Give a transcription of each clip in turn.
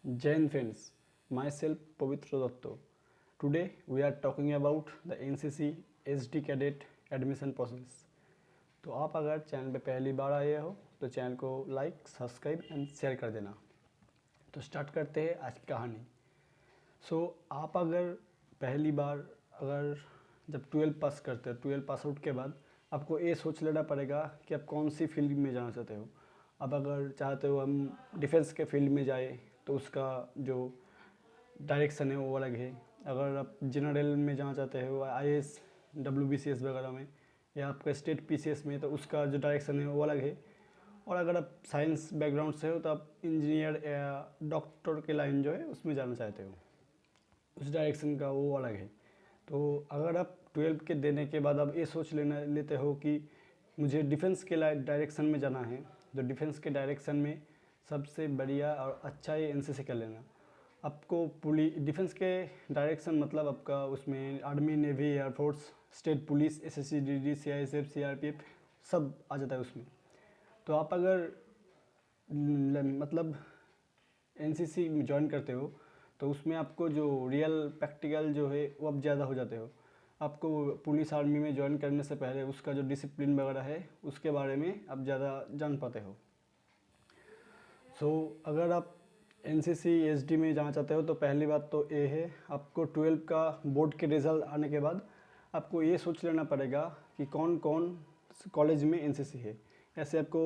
Jain friends, myself Pavitra Datto. Today we are talking about the NCC SD Cadet admission process. तो आप अगर channel पे पहली बार आए हो तो चैनल को लाइक, सब्सक्राइब एंड शेयर कर देना। तो स्टार्ट करते हैं आज की कहानी। आप अगर पहली बार अगर जब 12 पास करते हो, 12 पास आउट के बाद आपको ये सोच लेना पड़ेगा कि आप कौन सी फील्ड में जाना चाहते हो। अब अगर चाहते हो हम डिफेंस के फील्ड में जाए तो उसका जो डायरेक्शन है वो अलग है। अगर आप जनरल में जाना चाहते हो आईएएस, डब्ल्यूबीसीएस वगैरह में, या आपका स्टेट पीसीएस में, तो उसका जो डायरेक्शन है वो अलग है। और अगर आप साइंस बैकग्राउंड से हो तो आप इंजीनियर या डॉक्टर के लाइन जो है उसमें जाना चाहते हो, उस डायरेक्शन का वो अलग है। तो अगर आप 12 के देने के बाद आप ये सोच लेते हो कि मुझे डिफेंस के डायरेक्शन में जाना है, तो डिफेंस के डायरेक्शन में सबसे बढ़िया और अच्छा ये एनसीसी कर लेना। आपको डिफेंस के डायरेक्शन मतलब आपका उसमें army, navy, air force, state police, SSC, DD, CISF, CRPF सब आ जाता है उसमें। तो आप अगर मतलब एनसीसी में ज्वाइन करते हो तो उसमें आपको जो रियल प्रैक्टिकल जो है वो अब ज़्यादा हो जाते हो। आपको पुलिस आर्मी में ज्वाइन करने से पहले उसका जो डिसिप्लिन वगैरह है उसके बारे में आप ज़्यादा जान पाते हो। अगर आप एनसीसी एसडी में जाना चाहते हो तो पहली बात तो ये है, आपको 12 का बोर्ड के रिज़ल्ट आने के बाद आपको ये सोच लेना पड़ेगा कि कौन कौन कॉलेज में एनसीसी है। ऐसे आपको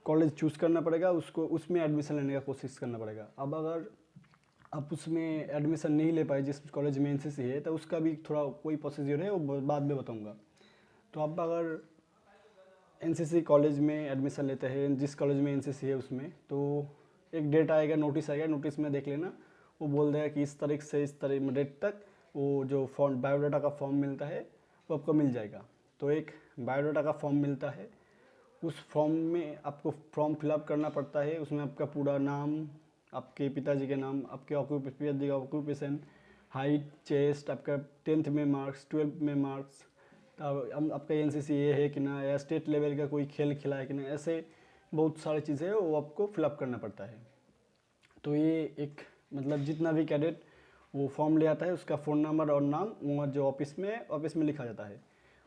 कॉलेज चूज़ करना पड़ेगा, उसको उसमें एडमिशन लेने का कोशिश करना पड़ेगा। अब अगर आप उसमें एडमिशन नहीं ले पाए जिस कॉलेज में एनसीसी है तो उसका भी थोड़ा कोई प्रोसीजर है, वो बाद में बताऊँगा। तो आप अगर एनसीसी कॉलेज में एडमिशन लेते हैं, जिस कॉलेज में एनसीसी है उसमें, तो एक डेट आएगा, नोटिस आएगा, नोटिस में देख लेना, वो बोल देगा कि इस तारीख से इस तारीख में डेट तक वो जो फॉर्म बायोडाटा का फॉर्म मिलता है वो आपको मिल जाएगा। तो एक बायोडाटा का फॉर्म मिलता है, उस फॉर्म में आपको फॉर्म फिलअप करना पड़ता है। उसमें आपका पूरा नाम, आपके पिताजी के नाम, आपके पिताजी का ऑक्यूपेशन, हाइट, चेस्ट, आपका 10th में मार्क्स, 12th में मार्क्स, आपका एनसीसी ये है कि ना, या स्टेट लेवल का कोई खेल खिला है कि ना, ऐसे बहुत सारी चीज़ें हैं वो आपको फिलअप करना पड़ता है। तो ये एक मतलब जितना भी कैडेट वो फॉर्म ले आता है उसका फ़ोन नंबर और नाम वो जो ऑफिस में लिखा जाता है।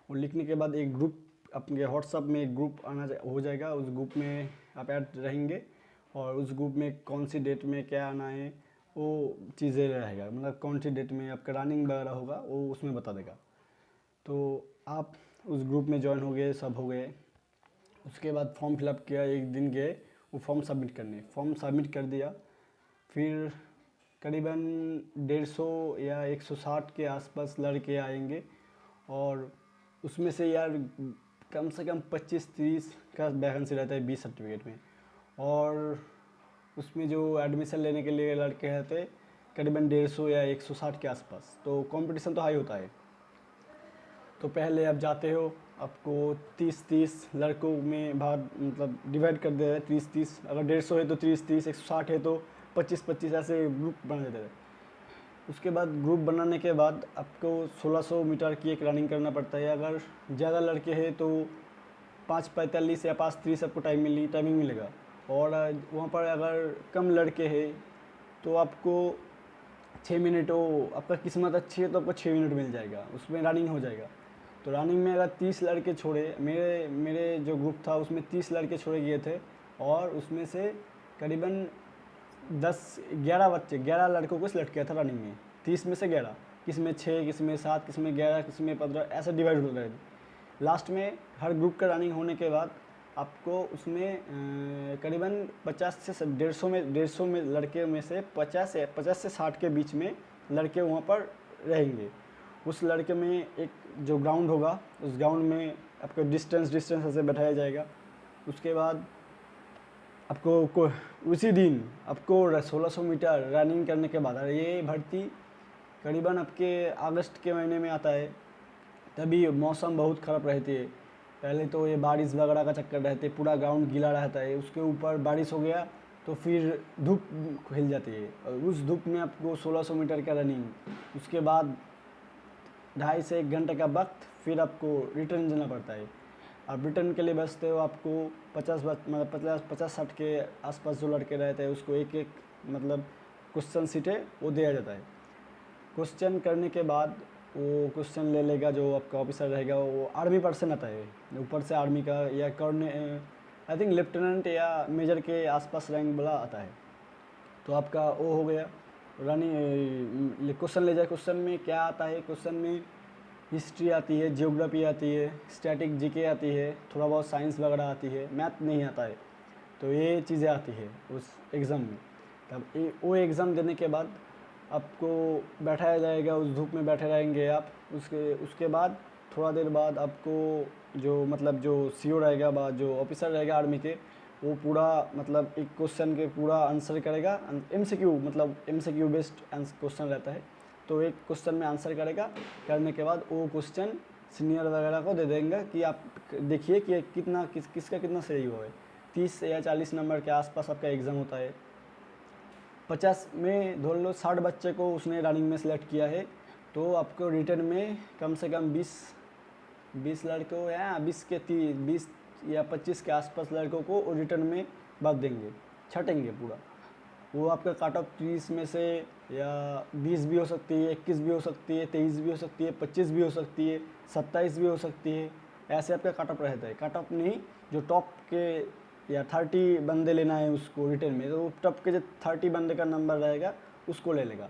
और लिखने के बाद एक ग्रुप, अपने व्हाट्सअप में एक ग्रुप हो जाएगा, उस ग्रुप में आप ऐड रहेंगे और उस ग्रुप में कौन सी डेट में क्या आना है वो चीज़ें रहेगा, मतलब कौन सी डेट में आपका रनिंग वगैरह होगा वो उसमें बता देगा। तो आप उस ग्रुप में ज्वाइन हो गए, सब हो गए। उसके बाद फॉर्म फिलअप किया, एक दिन गए वो फॉर्म सबमिट करने, फॉर्म सबमिट कर दिया। फिर करीबन 150 या 160 के आसपास लड़के आएंगे और उसमें से यार कम से कम 25-30 का वैकेंसी रहता है 20 सर्टिफिकेट में। और उसमें जो एडमिशन लेने के लिए लड़के रहते हैं करीबन 150 या 160 के आसपास। तो कंपटीशन तो हाई होता है। तो पहले आप जाते हो, आपको 30-30 लड़कों में भाग मतलब डिवाइड कर दे रहे हैं, 30-30, अगर 150 है तो 30-30, 160 है तो 25-25, ऐसे ग्रुप बना देते हैं। उसके बाद ग्रुप बनाने के बाद आपको 1600 मीटर की एक रनिंग करना पड़ता है। अगर ज़्यादा लड़के हैं तो 5:45 या 5:30 आपको टाइमिंग मिलेगा। और वहाँ पर अगर कम लड़के हैं तो आपको 6 मिनट, हो आपका किस्मत अच्छी है तो आपको 6 मिनट मिल जाएगा, उसमें रनिंग हो जाएगा। तो रनिंग में अगर 30 लड़के छोड़े, मेरे जो ग्रुप था उसमें 30 लड़के छोड़े गए थे और उसमें से करीबन 11 लड़कों को सिलेक्ट किया था रनिंग में। 30 में से 11, किसी में 6, किसी में 7, किसी में 11, किसी में 15, ऐसे डिवाइड हो रहे थे। लास्ट में हर ग्रुप का रनिंग होने के बाद आपको उसमें करीबन 50 से 150 में लड़के में से 50 से 60 के बीच में लड़के वहाँ पर रहेंगे। उस लड़के में एक जो ग्राउंड होगा, उस ग्राउंड में आपको डिस्टेंस ऐसे बैठाया जाएगा। उसके बाद आपको उसी दिन आपको 1600 मीटर रनिंग करने के बाद, ये भर्ती करीबन आपके अगस्त के महीने में आता है, तभी मौसम बहुत ख़राब रहती है। पहले तो ये बारिश वगैरह का चक्कर रहते, पूरा ग्राउंड गीला रहता है, उसके ऊपर बारिश हो गया तो फिर धूप खिल जाती है और उस धूप में आपको 1600 मीटर का रनिंग, उसके बाद 2.5 से 1 घंटे का वक्त, फिर आपको रिटर्न जाना पड़ता है। अब रिटर्न के लिए बचते हो आपको 50-60 के आसपास जो लड़के रहते हैं उसको एक मतलब क्वेश्चन सीट है वो दिया जाता है। क्वेश्चन करने के बाद वो क्वेश्चन ले लेगा, जो आपका ऑफिसर रहेगा वो आर्मी पर्सन आता है, ऊपर से आर्मी का या आई थिंक लेफ्टिनेंट या मेजर के आसपास रैंक वाला आता है। तो आपका वो हो गया रनिंग, क्वेश्चन ले जाए। क्वेश्चन में क्या आता है, क्वेश्चन में हिस्ट्री आती है, जियोग्राफी आती है, स्टैटिक जीके आती है, थोड़ा बहुत साइंस वगैरह आती है, मैथ नहीं आता है। तो ये चीज़ें आती है उस एग्ज़ाम में। तब वो एग्ज़ाम देने के बाद आपको बैठाया जाएगा, उस धूप में बैठे रहेंगे आप। उसके बाद थोड़ा देर बाद आपको जो मतलब जो सीओ रहेगा बा जो ऑफिसर रहेगा आर्मी के, वो पूरा मतलब एक क्वेश्चन के पूरा आंसर करेगा। एमसीक्यू मतलब एमसीक्यू बेस्ड क्वेश्चन रहता है, तो एक क्वेश्चन में आंसर करेगा। करने के बाद वो क्वेश्चन सीनियर वगैरह को दे देंगे कि आप देखिए कि किसका कितना सही हुआ है। 30 या 40 नंबर के आसपास आपका एग्ज़ाम होता है। 50 में धोल लो 60 बच्चे को उसने रनिंग में सेलेक्ट किया है, तो आपको रिटर्न में कम से कम 20 लड़कों या 20 या 25 के आसपास लड़कों को रिटर्न में बात देंगे, छटेंगे पूरा। वो आपका काट ऑफ 30 में से या 20 भी हो सकती है, 21 भी हो सकती है, 23 भी हो सकती है, 25 भी हो सकती है, 27 भी हो सकती है। ऐसे आपका काट ऑफ रहता है। काट ऑफ नहीं, जो टॉप के या 30 बंदे लेना है उसको रिटर्न में, तो टॉप के जो 30 बंदे का नंबर रहेगा उसको ले लेगा।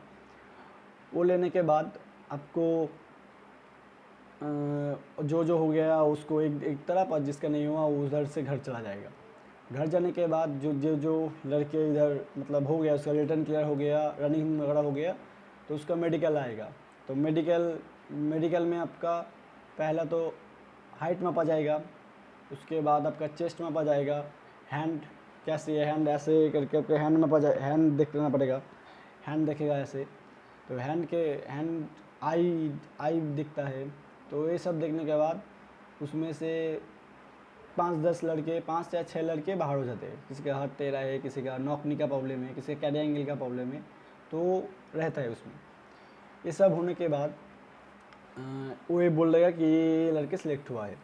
वो लेने के बाद आपको जो हो गया उसको एक तरफ, और जिसका नहीं हुआ वो उधर से घर चला जाएगा। घर जाने के बाद जो लड़के इधर मतलब हो गया, उसका रिटर्न क्लियर हो गया, रनिंग वगैरह हो गया, तो उसका मेडिकल आएगा। तो मेडिकल में आपका पहला तो हाइट मापा जाएगा, उसके बाद आपका चेस्ट मापा जाएगा, हैंड कैसे है, हैंड ऐसे करके आपका हैंड मापा जाए, हैंड देख लेना पड़ेगा, हैंड देखेगा ऐसे। तो हैंड आई दिखता है। तो ये सब देखने के बाद उसमें से 5-10 लड़के, 5 या 6 लड़के बाहर हो जाते हैं। किसी का हाथ टेढ़ा है, किसी का नॉकनी का प्रॉब्लम है, किसी का कैडी एंगल का प्रॉब्लम है, तो रहता है उसमें। ये सब होने के बाद वो ये बोल देगा कि ये लड़के सिलेक्ट हुआ है।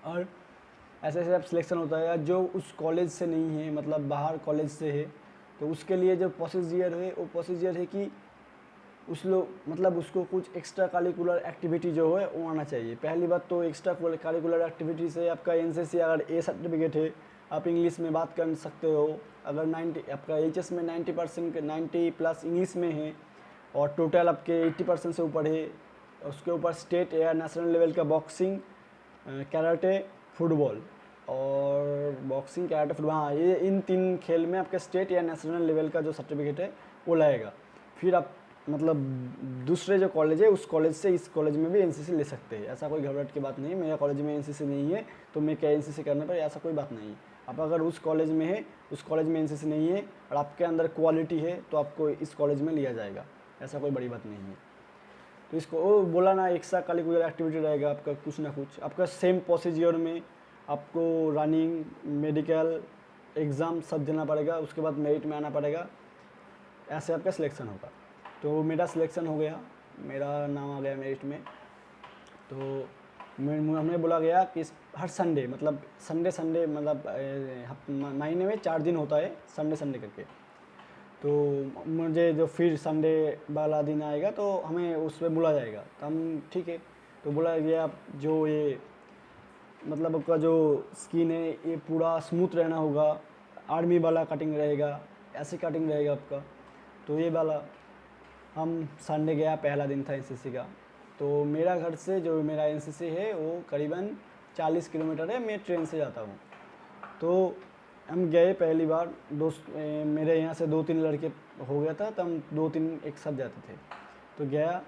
और ऐसे ऐसे अब सिलेक्शन होता है। जो उस कॉलेज से नहीं है, मतलब बाहर कॉलेज से है, तो उसके लिए जो प्रोसीजर है वो प्रोसीजर है कि मतलब उसको कुछ एक्स्ट्रा करिकुलर एक्टिविटी जो है वो आना चाहिए। पहली बात तो एक्स्ट्रा करिकुलर एक्टिविटी से आपका एनसीसी अगर ए सर्टिफिकेट है, आप इंग्लिश में बात कर सकते हो। अगर 90 आपका एचएस में 90+ इंग्लिश में है और टोटल आपके 80% से ऊपर है, उसके ऊपर स्टेट या नेशनल लेवल का बॉक्सिंग, कैराटे, फुटबॉल और बॉक्सिंग, कैराटे, फुटबॉल, हाँ, ये इन 3 खेल में आपका स्टेट या नेशनल लेवल का जो सर्टिफिकेट है वो लाएगा। फिर आप मतलब दूसरे जो कॉलेज है उस कॉलेज से इस कॉलेज में भी एनसीसी ले सकते हैं। ऐसा कोई घबराहट की बात नहीं है, मेरा कॉलेज में एनसीसी नहीं है तो मैं क्या एनसीसी करने पर, ऐसा कोई बात नहीं है। आप अगर उस कॉलेज में है, उस कॉलेज में एनसीसी नहीं है और आपके अंदर क्वालिटी है, तो आपको इस कॉलेज में लिया जाएगा। ऐसा कोई बड़ी बात नहीं है। तो इसको वो बोला ना, एक्स्ट्रा करिकुलर एक्टिविटी रहेगा आपका कुछ ना कुछ। आपका सेम प्रोसीजर में आपको रनिंग, मेडिकल, एग्ज़ाम सब देना पड़ेगा, उसके बाद मेरिट में आना पड़ेगा। ऐसे आपका सिलेक्शन होगा। तो मेरा सिलेक्शन हो गया, मेरा नाम आ गया मेरिट में। तो हमें बोला गया कि हर संडे मतलब संडे मतलब महीने में 4 दिन होता है, संडे करके। तो मुझे जो फिर संडे वाला दिन आएगा तो हमें उस पर बुला जाएगा, तो हम ठीक है। तो बोला गया जो ये मतलब आपका जो स्किन है ये पूरा स्मूथ रहना होगा, आर्मी वाला कटिंग रहेगा, ऐसे कटिंग रहेगा आपका। तो ये वाला हम संडे गया, पहला दिन था एनसीसी का। तो मेरा घर से जो मेरा एनसीसी है वो करीबन 40 किलोमीटर है, मैं ट्रेन से जाता हूँ। तो हम गए पहली बार, मेरे यहाँ से 2-3 लड़के हो गया था, तो हम 2-3 एक साथ जाते थे। तो गया,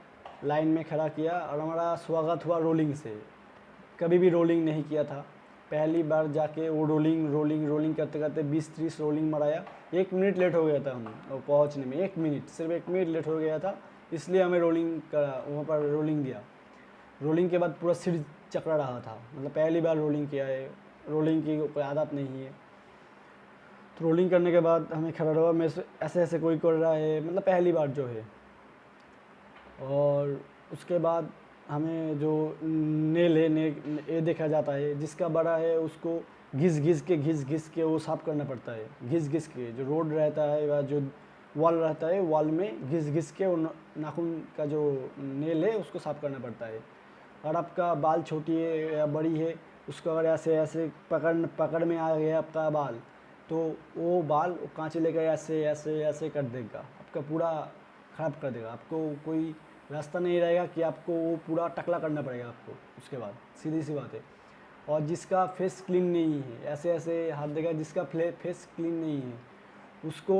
लाइन में खड़ा किया और हमारा स्वागत हुआ रोलिंग से। कभी भी रोलिंग नहीं किया था, पहली बार जाके वो रोलिंग करते करते 20-30 रोलिंग मराया। 1 मिनट लेट हो गया था हम पहुँचने में, 1 मिनट, सिर्फ 1 मिनट लेट हो गया था, इसलिए हमें रोलिंग करा, वहाँ पर रोलिंग दिया। रोलिंग के बाद पूरा सिर चकरा रहा था, मतलब पहली बार रोलिंग किया है, रोलिंग की कोई आदत नहीं है। तो रोलिंग करने के बाद हमें खड़ा रहा, मैं ऐसे कोई कर रहा है, मतलब पहली बार जो है। और उसके बाद हमें जो नेल है, ये देखा जाता है, जिसका बड़ा है उसको घिस घिस के वो साफ़ करना पड़ता है। घिस घिस के जो रोड रहता है या जो वॉल रहता है, वॉल में घिस घिस के वो नाखून का जो नेल है उसको साफ़ करना पड़ता है। और आपका बाल छोटी है या बड़ी है, उसको अगर ऐसे ऐसे पकड़ में आ गया आपका बाल, तो वो बाल वो कांचे लेकर ऐसे ऐसे ऐसे कर देगा, आपका पूरा ख़राब कर देगा। आपको कोई रास्ता नहीं रहेगा कि आपको वो पूरा टकला करना पड़ेगा आपको उसके बाद, सीधी सी बात है। और जिसका फेस क्लीन नहीं है, ऐसे ऐसे हाथ देगा, जिसका फेस क्लीन नहीं है उसको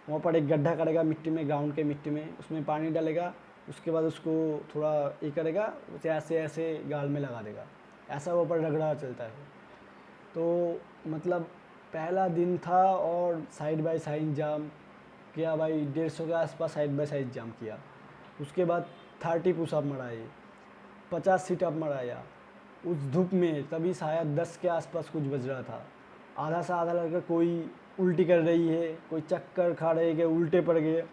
वहाँ पर एक गड्ढा करेगा मिट्टी में, ग्राउंड के मिट्टी में, उसमें पानी डालेगा, उसके बाद उसको थोड़ा ये करेगा, उसे ऐसे ऐसे गाल में लगा देगा, ऐसा वहाँ पर रगड़ा चलता है। तो मतलब पहला दिन था और साइड बाय साइड जाम किया भाई, 150 के आसपास साइड बाय साइड जाम किया। उसके बाद 30 पुशअप मराए, 50 सीटअप मराया उस धूप में, तभी शायद 10 के आसपास कुछ बज रहा था। आधा से आधा लड़का कोई उल्टी कर रही है, कोई चक्कर खा रहे हैं, उल्टे पड़ गए,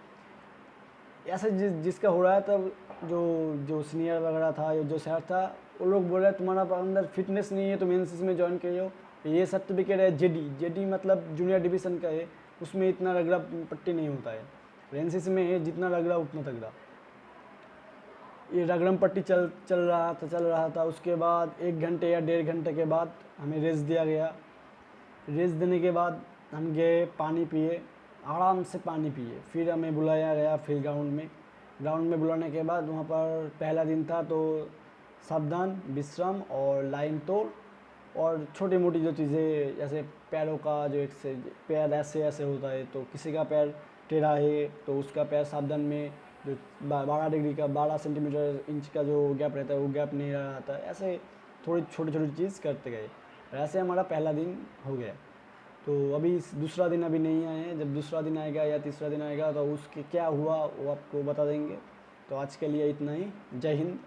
ऐसा जिसका हो रहा है। तब जो जो सीनियर वगैरह था, जो सर था, वो लोग बोल रहे तुम्हारा अंदर फिटनेस नहीं है, तुम एनसीसी में ज्वाइन किए हो, ये सर्टिफिकेट है जेडी मतलब जूनियर डिवीज़न का है, उसमें इतना रगड़ा पट्टी नहीं होता है। एनसीसी में है जितना रगड़ा उतना तगड़ा। ये रगड़म पट्टी चल रहा था। उसके बाद 1 घंटे या 1.5 घंटे के बाद हमें रेस्ट दिया गया। रेस्ट देने के बाद हम गए, पानी पिए, आराम से पानी पिए। फिर हमें बुलाया गया फिर ग्राउंड में बुलाने के बाद वहाँ पर पहला दिन था, तो सावधान, विश्राम और लाइन तोड़ और छोटी मोटी जो चीज़ें, जैसे पैरों का जो एक से पैर ऐसे ऐसे होता है, तो किसी का पैर टेढ़ा है तो उसका पैर सावधान में जो 12 डिग्री का 12 सेंटीमीटर इंच का जो गैप रहता है वो गैप नहीं रहता है। ऐसे थोड़ी छोटी छोटी चीज़ करते गए। ऐसे हमारा पहला दिन हो गया। तो अभी दूसरा दिन अभी नहीं आए हैं, जब दूसरा दिन आएगा या तीसरा दिन आएगा तो उसके क्या हुआ वो आपको बता देंगे। तो आज के लिए इतना ही। जय हिंद।